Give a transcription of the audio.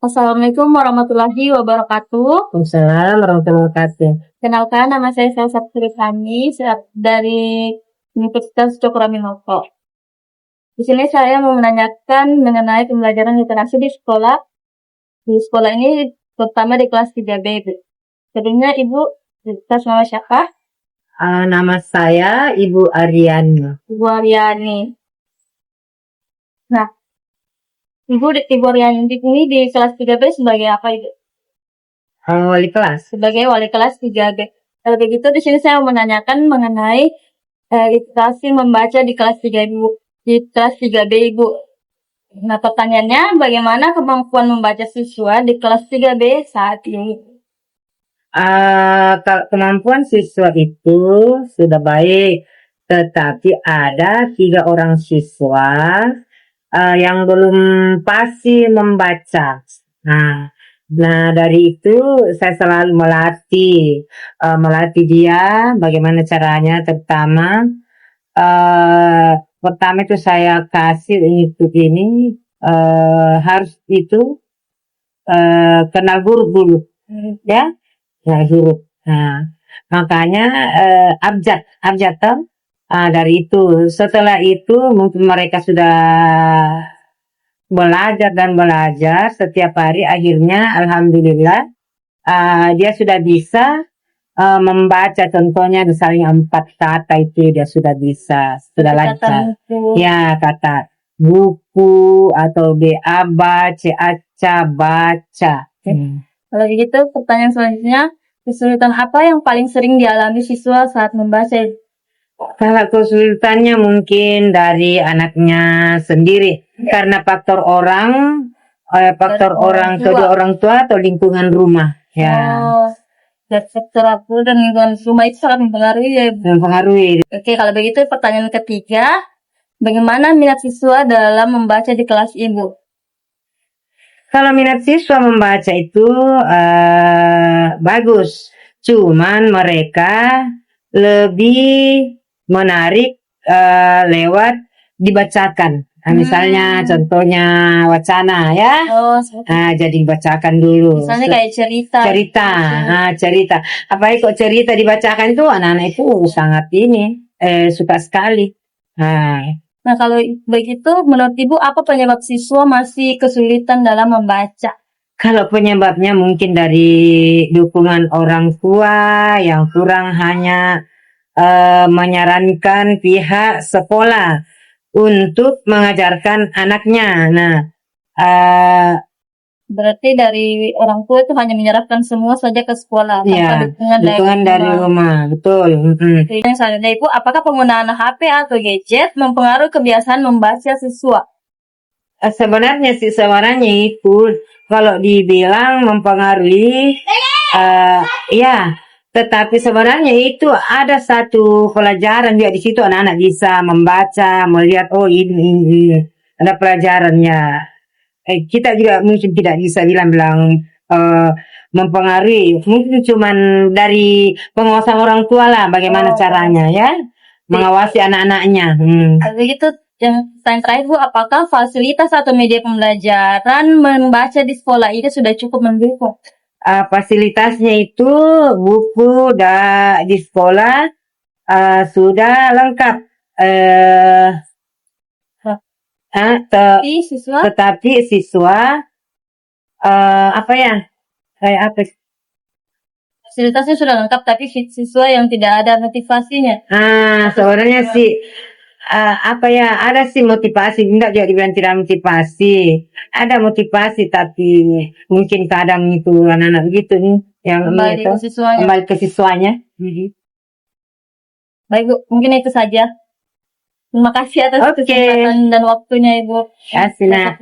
Assalamualaikum warahmatullahi wabarakatuh. Waalaikumsalam warahmatullahi wabarakatuh. Kenalkan, nama saya Selsa Putrifani dari Universitas Cokroaminoto. Di sini saya mau menanyakan mengenai pembelajaran literasi di sekolah. Di sekolah ini, terutama di kelas 3B. Sebelumnya Ibu, atas nama siapa? Nama saya Ibu Aryani. Ibu Aryani. Nah, Ibu Aryani ini di kelas 3B sebagai apa Ibu? Wali kelas. Sebagai wali kelas 3B. Kalau begitu di sini saya mau menanyakan mengenai literasi membaca di kelas 3 Ibu, di kelas 3B Ibu. Nah, pertanyaannya bagaimana kemampuan membaca siswa di kelas 3B saat ini? Kalau kemampuan siswa itu sudah baik, tetapi ada 3 orang siswa yang belum pasti membaca. Nah, dari itu saya selalu melatih dia bagaimana caranya. Pertama itu saya kasih ini harus itu kenal huruf dulu, ya, huruf. Nah, makanya abjad toh. Dari itu, setelah itu mungkin mereka sudah belajar setiap hari, akhirnya alhamdulillah dia sudah bisa membaca. Contohnya misalnya 4 kata itu dia sudah bisa, sudah lancar. Ya, kata buku atau baca, aca, baca. Kalau begitu, pertanyaan selanjutnya, kesulitan apa yang paling sering dialami siswa saat membaca? Kalau kesulitannya mungkin dari anaknya sendiri, karena faktor kedua orang tua atau lingkungan rumah. Ya. Faktor aku dan lingkungan rumah itu sangat mempengaruhi ya. Mempengaruhi. Oke, kalau begitu pertanyaan ketiga, bagaimana minat siswa dalam membaca di kelas Ibu? Kalau minat siswa membaca itu bagus, cuman mereka lebih menarik lewat dibacakan. Misalnya contohnya wacana ya. Jadi dibacakan dulu. Misalnya kayak cerita. Apalagi kok cerita dibacakan itu anak-anak itu sangat suka sekali. Nah, kalau begitu menurut Ibu apa penyebab siswa masih kesulitan dalam membaca? Kalau penyebabnya mungkin dari dukungan orang tua yang kurang, hanya menyarankan pihak sekolah untuk mengajarkan anaknya. Nah, berarti dari orang tua itu hanya menyerahkan semua saja ke sekolah tanpa dukungan dari rumah. Betul. Yang selanjutnya Ibu, apakah penggunaan HP atau gadget mempengaruhi kebiasaan membaca siswa? Sebenarnya itu kalau dibilang mempengaruhi, ya. Tetapi sebenarnya itu ada satu pelajaran juga di situ, anak-anak bisa membaca, melihat ini ada pelajarannya. Kita juga mungkin tidak bisa bilang mempengaruhi, mungkin cuman dari pengawasan orang tua lah, bagaimana caranya ya mengawasi anak-anaknya. Begitu. Yang terakhir Bu, apakah fasilitas atau media pembelajaran membaca di sekolah ini sudah cukup mendukung? Fasilitasnya itu buku di sekolah sudah lengkap. Tetapi siswa fasilitasnya sudah lengkap, tapi siswa yang tidak ada motivasinya. Sebenarnya sih ada sih motivasi, enggak juga dibilang tidak motivasi. Ada motivasi, tapi mungkin kadang itu anak-anak begitu nih yang kembali ke siswanya. Baik Bu, mungkin itu saja. Terima kasih atas kesempatan dan waktunya Ibu. Kasih.